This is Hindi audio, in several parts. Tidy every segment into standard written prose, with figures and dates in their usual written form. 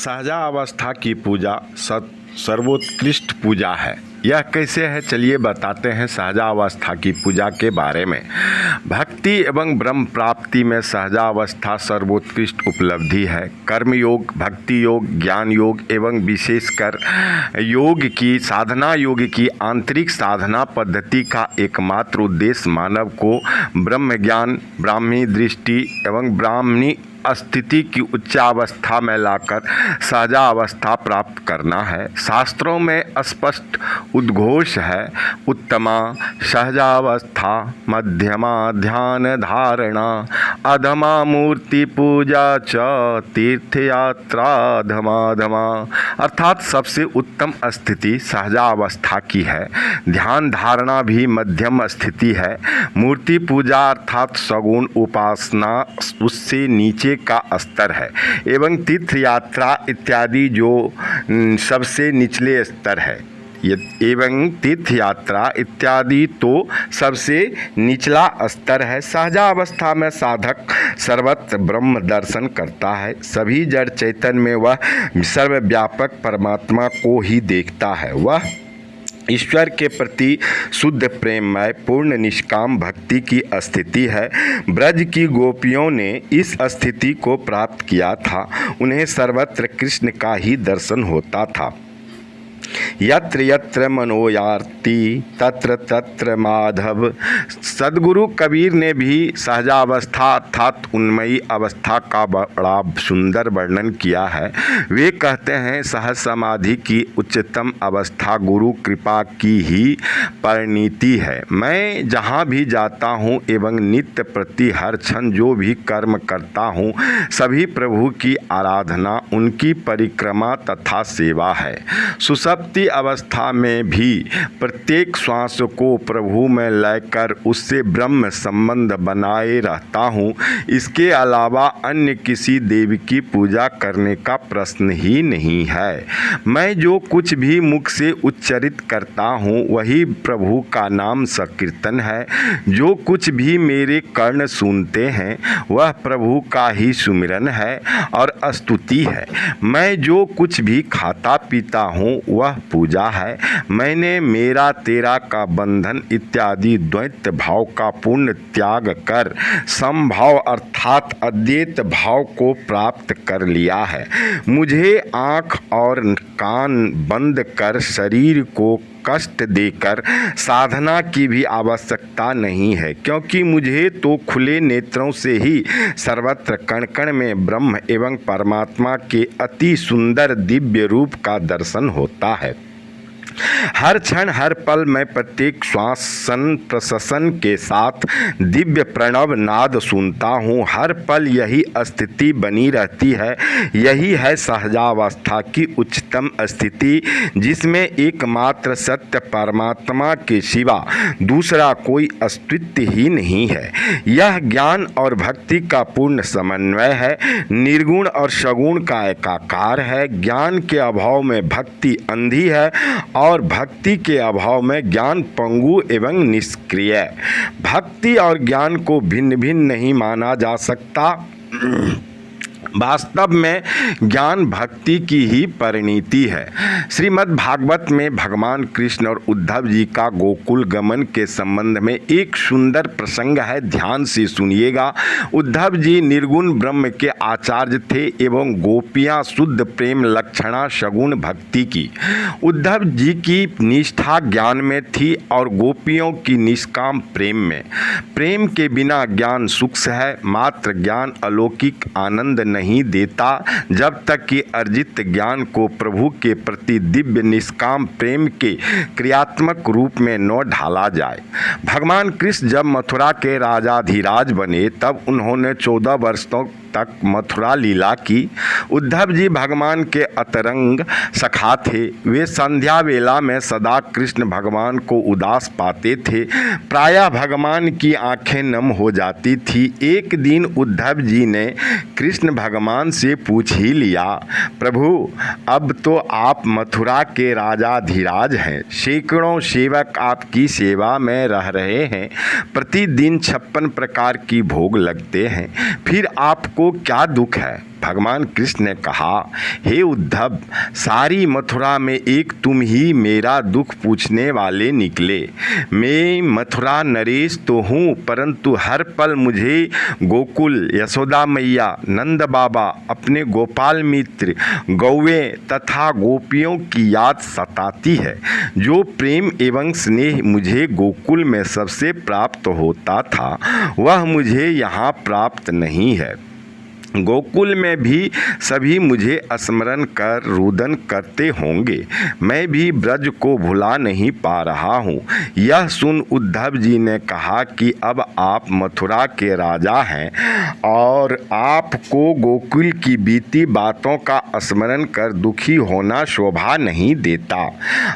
सहजावस्था की पूजा सर्वोत्कृष्ट पूजा है। यह कैसे है, चलिए बताते हैं सहजावस्था की पूजा के बारे में। भक्ति एवं ब्रह्म प्राप्ति में सहजावस्था सर्वोत्कृष्ट उपलब्धि है। कर्म योग, भक्ति योग, ज्ञान योग एवं विशेषकर योग की साधना योग की आंतरिक साधना पद्धति का एकमात्र उद्देश्य मानव को ब्रह्म ज्ञान, ब्राह्मी दृष्टि एवं ब्राह्मणी स्थिति की उच्चावस्था में लाकर सहजावस्था प्राप्त करना है। शास्त्रों में स्पष्ट उद्घोष है, उत्तमा सहजावस्था, मध्यमा ध्यान धारणा, अधमा मूर्ति पूजा च तीर्थयात्रा धमाधमा। अर्थात सबसे उत्तम स्थिति सहजावस्था की है। ध्यान धारणा भी मध्यम स्थिति है। मूर्ति पूजा अर्थात सगुण उपासना उससे नीचे का स्तर है एवं तीर्थ यात्रा इत्यादि जो सबसे निचले स्तर है। एवं तीर्थ यात्रा इत्यादि तो सबसे निचला स्तर है। सहजावस्था में साधक सर्वत्र ब्रह्म दर्शन करता है। सभी जड़ चैतन्य में वह सर्वव्यापक परमात्मा को ही देखता है। वह ईश्वर के प्रति शुद्ध प्रेममय पूर्ण निष्काम भक्ति की स्थिति है। ब्रज की गोपियों ने इस स्थिति को प्राप्त किया था। उन्हें सर्वत्र कृष्ण का ही दर्शन होता था। यत्र यत्र मनोयार्ति तत्र तत्र माधव। सद्गुरु कबीर ने भी सहजावस्था अर्थात उन्मयी अवस्था का बड़ा सुंदर वर्णन किया है। वे कहते हैं, सहज समाधि की उच्चतम अवस्था गुरु कृपा की ही परिणति है। मैं जहाँ भी जाता हूँ एवं नित्य प्रति हर क्षण जो भी कर्म करता हूँ सभी प्रभु की आराधना, उनकी परिक्रमा तथा सेवा है। सुसप्ति अवस्था में भी प्रत्येक श्वास को प्रभु में लेकर उससे ब्रह्म संबंध बनाए रहता हूँ। इसके अलावा अन्य किसी देव की पूजा करने का प्रश्न ही नहीं है। मैं जो कुछ भी मुख से उच्चरित करता हूँ वही प्रभु का नाम संकीर्तन है। जो कुछ भी मेरे कर्ण सुनते हैं वह प्रभु का ही सुमिरन है और स्तुति है। मैं जो कुछ भी खाता पीता हूँ वह पूजा है। मैंने मेरा तेरा का बंधन इत्यादि द्वैत भाव का पूर्ण त्याग कर समभाव अर्थात अद्वैत भाव को प्राप्त कर लिया है। मुझे आँख और कान बंद कर शरीर को कष्ट देकर साधना की भी आवश्यकता नहीं है, क्योंकि मुझे तो खुले नेत्रों से ही सर्वत्र कण कण में ब्रह्म एवं परमात्मा के अति सुंदर दिव्य रूप का दर्शन होता है। हर क्षण हर पल मैं प्रत्येक श्वासन प्रश्वसन के साथ दिव्य प्रणव नाद सुनता हूँ। हर पल यही स्थिति बनी रहती है। यही है सहजावस्था की उच्चतम स्थिति, जिसमें एकमात्र सत्य परमात्मा के सिवा दूसरा कोई अस्तित्व ही नहीं है। यह ज्ञान और भक्ति का पूर्ण समन्वय है। निर्गुण और सगुण का एकाकार है। ज्ञान के अभाव में भक्ति अंधी है और भक्ति के अभाव में ज्ञान पंगु एवं निष्क्रिय। भक्ति और ज्ञान को भिन्न भिन्न नहीं माना जा सकता। वास्तव में ज्ञान भक्ति की ही परिणति है। श्रीमद् भागवत में भगवान कृष्ण और उद्धव जी का गोकुल गमन के संबंध में एक सुंदर प्रसंग है, ध्यान से सुनिएगा। उद्धव जी निर्गुण ब्रह्म के आचार्य थे एवं गोपियां शुद्ध प्रेम लक्षणा सगुण भक्ति की। उद्धव जी की निष्ठा ज्ञान में थी और गोपियों की निष्काम प्रेम में। प्रेम के बिना ज्ञान सूक्ष्म है। मात्र ज्ञान अलौकिक आनंद नहीं देता जब तक कि अर्जित ज्ञान को प्रभु के प्रति दिव्य निष्काम प्रेम के क्रियात्मक रूप में न ढाला जाए। भगवान कृष्ण जब मथुरा के राजाधिराज बने तब उन्होंने 14 वर्षों तक मथुरा लीला की। उद्धव जी भगवान के अतरंग सखा थे। वे संध्या वेला में सदा कृष्ण भगवान को उदास पाते थे। प्रायः भगवान की आंखें नम हो जाती थी। एक दिन उद्धव जी ने कृष्ण भगवान से पूछ ही लिया, प्रभु अब तो आप मथुरा के राजाधिराज हैं, सैकड़ों सेवक आपकी सेवा में रह रहे हैं, प्रतिदिन 56 प्रकार की भोग लगते हैं, फिर आपको क्या दुख है? भगवान कृष्ण ने कहा, हे उद्धव, सारी मथुरा में एक तुम ही मेरा दुख पूछने वाले निकले। मैं मथुरा नरेश तो हूँ, परंतु हर पल मुझे गोकुल, यशोदा मैया, नंद बाबा, अपने गोपाल मित्र, गौवें तथा गोपियों की याद सताती है। जो प्रेम एवं स्नेह मुझे गोकुल में सबसे प्राप्त होता था, वह मुझे यहाँ प्राप्त नहीं है। गोकुल में भी सभी मुझे स्मरण कर रुदन करते होंगे। मैं भी ब्रज को भुला नहीं पा रहा हूँ। यह सुन उद्धव जी ने कहा कि अब आप मथुरा के राजा हैं और आपको गोकुल की बीती बातों का स्मरण कर दुखी होना शोभा नहीं देता।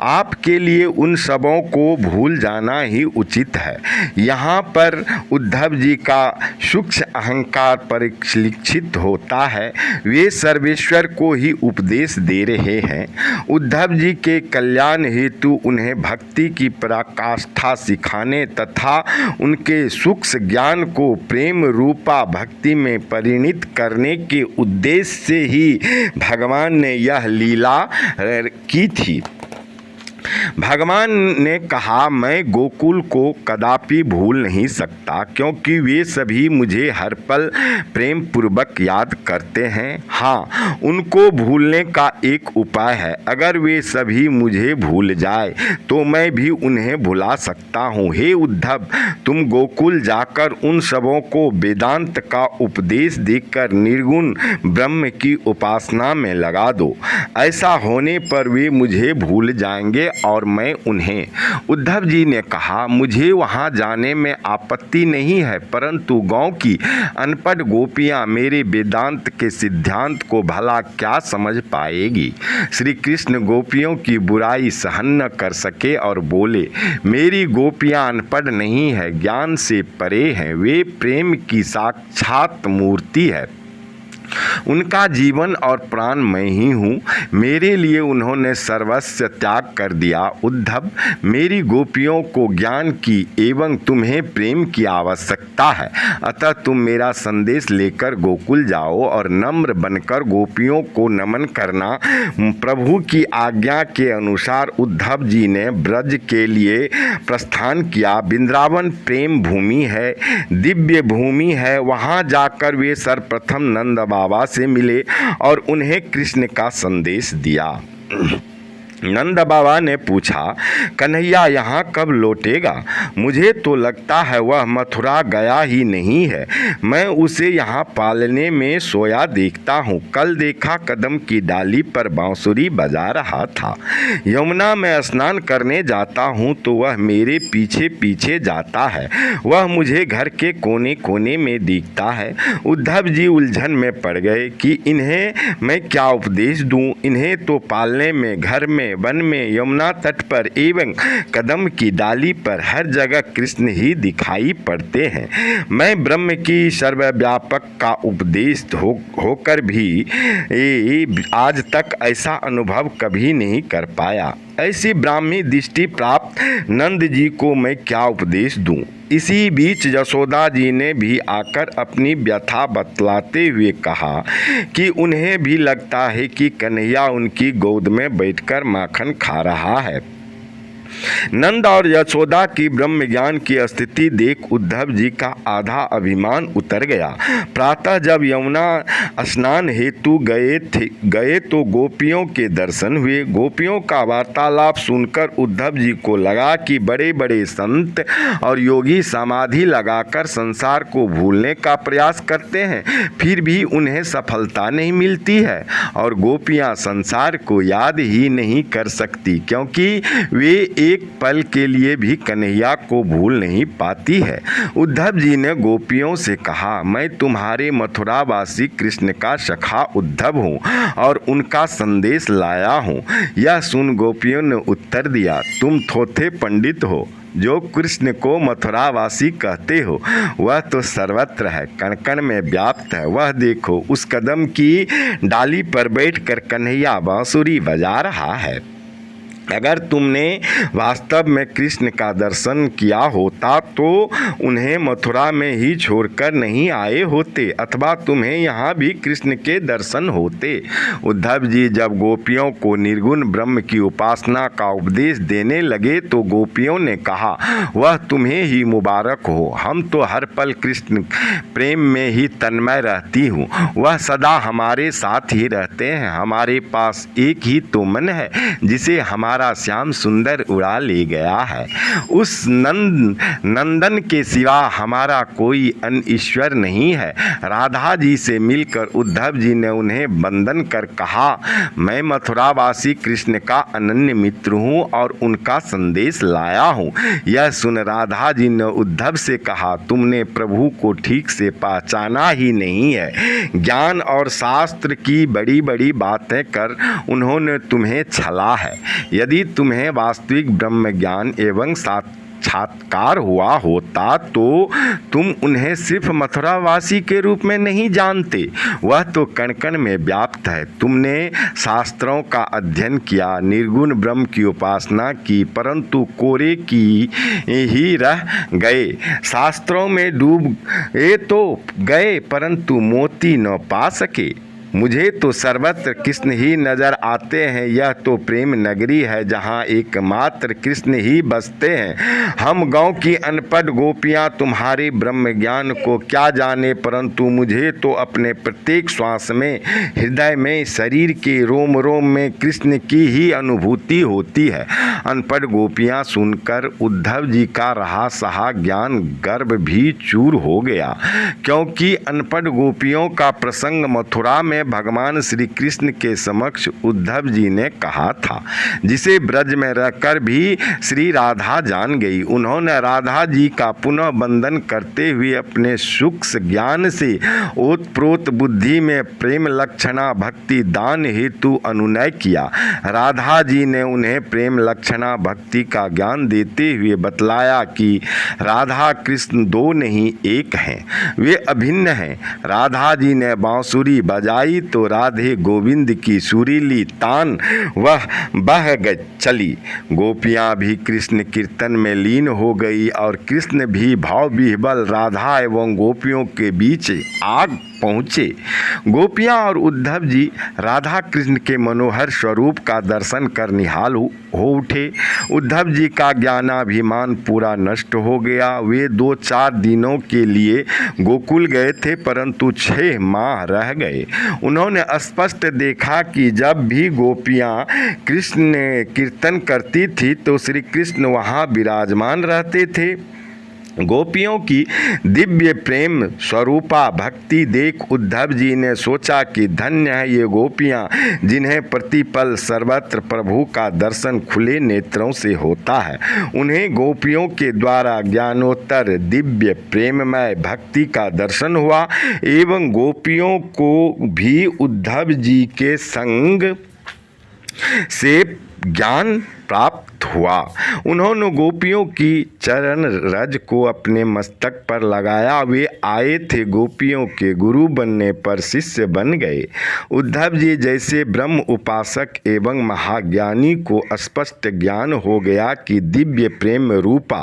आपके लिए उन सबों को भूल जाना ही उचित है। यहाँ पर उद्धव जी का सूक्ष्म अहंकार परिलक्षित होता है। वे सर्वेश्वर को ही उपदेश दे रहे हैं। उद्धव जी के कल्याण हेतु उन्हें भक्ति की पराकाष्ठा सिखाने तथा उनके सूक्ष्म ज्ञान को प्रेम रूपा भक्ति में परिणित करने के उद्देश्य से ही भगवान ने यह लीला की थी। भगवान ने कहा, मैं गोकुल को कदापि भूल नहीं सकता, क्योंकि वे सभी मुझे हर पल प्रेम पूर्वक याद करते हैं। हाँ, उनको भूलने का एक उपाय है। अगर वे सभी मुझे भूल जाए तो मैं भी उन्हें भुला सकता हूँ। हे उद्धव, तुम गोकुल जाकर उन सबों को वेदांत का उपदेश देकर निर्गुण ब्रह्म की उपासना में लगा दो। ऐसा होने पर वे मुझे भूल जाएंगे और मैं उन्हें। उद्धव जी ने कहा, मुझे वहां जाने में आपत्ति नहीं है, परंतु गांव की अनपढ़ गोपियां मेरे वेदांत के सिद्धांत को भला क्या समझ पाएगी। श्री कृष्ण गोपियों की बुराई सहन न कर सके और बोले, मेरी गोपियां अनपढ़ नहीं है, ज्ञान से परे हैं। वे प्रेम की साक्षात मूर्ति है। उनका जीवन और प्राण मैं ही हूँ। मेरे लिए उन्होंने सर्वस्व त्याग कर दिया। उद्धव, मेरी गोपियों को ज्ञान की एवं तुम्हें प्रेम की आवश्यकता है। अतः तुम मेरा संदेश लेकर गोकुल जाओ और नम्र बनकर गोपियों को नमन करना। प्रभु की आज्ञा के अनुसार उद्धव जी ने ब्रज के लिए प्रस्थान किया। वृंदावन प्रेम भूमि है, दिव्य भूमि है। वहाँ जाकर वे सर्वप्रथम नंद बाबा से मिले और उन्हें कृष्ण का संदेश दिया। नंद बाबा ने पूछा, कन्हैया यहाँ कब लौटेगा? मुझे तो लगता है वह मथुरा गया ही नहीं है। मैं उसे यहाँ पालने में सोया देखता हूँ। कल देखा कदम की डाली पर बांसुरी बजा रहा था। यमुना में स्नान करने जाता हूँ तो वह मेरे पीछे पीछे जाता है। वह मुझे घर के कोने कोने में दिखता है। उद्धव जी उलझन में पड़ गए कि इन्हें मैं क्या उपदेश दूँ। इन्हें तो पालने में घर में, वन में, यमुना तट पर एवं कदम की डाली पर हर जगह कृष्ण ही दिखाई पड़ते हैं। मैं ब्रह्म की सर्वव्यापक का उपदेश होकर भी आज तक ऐसा अनुभव कभी नहीं कर पाया। ऐसी ब्राह्मी दृष्टि प्राप्त नंद जी को मैं क्या उपदेश दूं? इसी बीच यशोदा जी ने भी आकर अपनी व्यथा बतलाते हुए कहा कि उन्हें भी लगता है कि कन्हैया उनकी गोद में बैठकर माखन खा रहा है। नंद और यशोदा की ब्रह्म ज्ञान की स्थिति देख उद्धव जी का आधा अभिमान उतर गया। प्रातः जब यमुना स्नान हेतु गए तो गोपियों के दर्शन हुए। गोपियों का वार्तालाप सुनकर उद्धव जी को लगा कि बड़े बड़े संत और योगी समाधि लगाकर संसार को भूलने का प्रयास करते हैं, फिर भी उन्हें सफलता नहीं मिलती है और गोपियां संसार को याद ही नहीं कर सकती, क्योंकि वे एक पल के लिए भी कन्हैया को भूल नहीं पाती है। उद्धव जी ने गोपियों से कहा, मैं तुम्हारे मथुरावासी कृष्ण का सखा उद्धव हूँ और उनका संदेश लाया हूँ। यह सुन गोपियों ने उत्तर दिया, तुम थोथे पंडित हो। जो कृष्ण को मथुरावासी कहते हो वह तो सर्वत्र है, कण कण में व्याप्त है। वह देखो, उस कदम की डाली पर बैठकर कन्हैया बांसुरी बजा रहा है। अगर तुमने वास्तव में कृष्ण का दर्शन किया होता तो उन्हें मथुरा में ही छोड़कर नहीं आए होते, अथवा तुम्हें यहाँ भी कृष्ण के दर्शन होते। उद्धव जी जब गोपियों को निर्गुण ब्रह्म की उपासना का उपदेश देने लगे तो गोपियों ने कहा, वह तुम्हें ही मुबारक हो, हम तो हर पल कृष्ण प्रेम में ही तन्मय रहती हूँ, वह सदा हमारे साथ ही रहते हैं। हमारे पास एक ही तो मन है जिसे हमारा श्याम सुंदर उड़ा ले गया है। उस नंदन के सिवा हमारा कोई अन्य ईश्वर नहीं है। राधा जी से मिलकर उद्धव जी ने उन्हें वंदन कर कहा, मैं मथुरावासी कृष्ण का अनन्य मित्र हूँ और उनका संदेश लाया हूँ। यह सुन राधा जी ने उद्धव से कहा, तुमने प्रभु को ठीक से पहचाना ही नहीं है। ज्ञान और शास्त्र की बड़ी बड़ी बातें कर उन्होंने तुम्हें छला है। यदि तुम्हें वास्तविक ब्रह्म ज्ञान एवं साक्षात्कार हुआ होता तो तुम उन्हें सिर्फ मथुरावासी के रूप में नहीं जानते, वह तो कण कण में व्याप्त है। तुमने शास्त्रों का अध्ययन किया, निर्गुण ब्रह्म की उपासना की, परंतु कोरे की ही रह गए। शास्त्रों में डूबे तो गए परंतु मोती न पा सके। मुझे तो सर्वत्र कृष्ण ही नजर आते हैं। यह तो प्रेम नगरी है जहाँ एकमात्र कृष्ण ही बसते हैं। हम गांव की अनपढ़ गोपियाँ तुम्हारे ब्रह्म ज्ञान को क्या जाने, परंतु मुझे तो अपने प्रत्येक श्वास में, हृदय में, शरीर के रोम रोम में कृष्ण की ही अनुभूति होती है। अनपढ़ गोपियाँ सुनकर उद्धव जी का रहा सहा ज्ञान गर्भ भी चूर हो गया, क्योंकि अनपढ़ गोपियों का प्रसंग मथुरा में भगवान श्री कृष्ण के समक्ष उद्धव जी ने कहा था, जिसे ब्रज में रहकर भी श्री राधा जान गई। उन्होंने राधा जी का पुनः वंदन करते हुए अपने सूक्ष्म ज्ञान से ओतप्रोत बुद्धि में प्रेम लक्षणा भक्ति दान हेतु अनुनय किया। राधा जी ने उन्हें प्रेम लक्षणा भक्ति का ज्ञान देते हुए बतलाया कि राधा कृष्ण दो नहीं एक हैं, वे अभिन्न हैं। राधा जी ने बांसुरी बजाई तो राधे गोविंद की सुरीली तान वह बह चली। गोपियां भी कृष्ण कीर्तन में लीन हो गई और कृष्ण भी भाव विह्वल राधा एवं गोपियों के बीच आग पहुँचे। गोपियाँ और उद्धव जी राधा कृष्ण के मनोहर स्वरूप का दर्शन कर निहाल हो उठे। उद्धव जी का ज्ञानाभिमान पूरा नष्ट हो गया। वे 2-4 दिनों के लिए गोकुल गए थे, परंतु 6 माह रह गए। उन्होंने स्पष्ट देखा कि जब भी गोपियाँ कृष्ण कीर्तन करती थी तो श्री कृष्ण वहाँ विराजमान रहते थे। गोपियों की दिव्य प्रेम स्वरूपा भक्ति देख उद्धव जी ने सोचा कि धन्य है ये गोपियाँ जिन्हें प्रतिपल सर्वत्र प्रभु का दर्शन खुले नेत्रों से होता है। उन्हें गोपियों के द्वारा ज्ञानोत्तर दिव्य प्रेममय भक्ति का दर्शन हुआ एवं गोपियों को भी उद्धव जी के संग से ज्ञान प्राप्त हुआ। उन्होंने गोपियों की चरण रज को अपने मस्तक पर लगाया। वे आए थे गोपियों के गुरु बनने पर शिष्य बन गए। उद्धव जी जैसे ब्रह्म उपासक एवं महाज्ञानी को स्पष्ट ज्ञान हो गया कि दिव्य प्रेम रूपा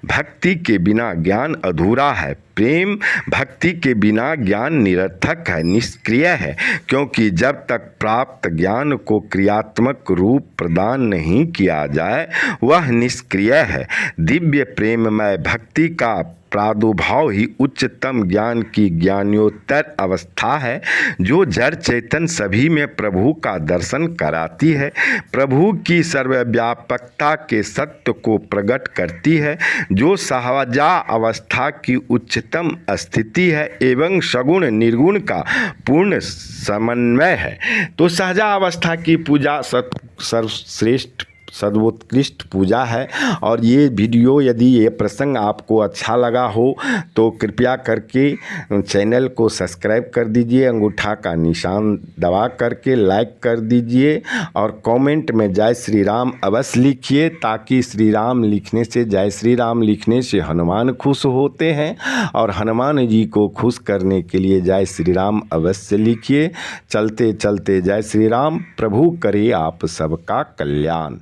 भक्ति के बिना ज्ञान अधूरा है। प्रेम भक्ति के बिना ज्ञान निरर्थक है, निष्क्रिय है, क्योंकि जब तक प्राप्त ज्ञान को क्रियात्मक रूप प्रदान नहीं किया जाए वह निष्क्रिय है। दिव्य प्रेममय भक्ति का प्रादुर्भाव ही उच्चतम ज्ञान की ज्ञानोत्तर अवस्था है, जो जड़ चेतन सभी में प्रभु का दर्शन कराती है, प्रभु की सर्वव्यापकता के सत्य को प्रकट करती है, जो सहजा अवस्था की उच्चतम स्थिति है एवं सगुण निर्गुण का पूर्ण समन्वय है। तो सहजा अवस्था की पूजा सर्वश्रेष्ठ सर्वोत्कृष्ट पूजा है। और ये वीडियो यदि ये प्रसंग आपको अच्छा लगा हो तो कृपया करके चैनल को सब्सक्राइब कर दीजिए, अंगूठा का निशान दबा करके लाइक कर दीजिए और कमेंट में जय श्री राम अवश्य लिखिए, ताकि श्री राम लिखने से, जय श्री राम लिखने से हनुमान खुश होते हैं और हनुमान जी को खुश करने के लिए जय श्री राम अवश्य लिखिए। चलते चलते जय श्री राम। प्रभु करे आप सबका कल्याण।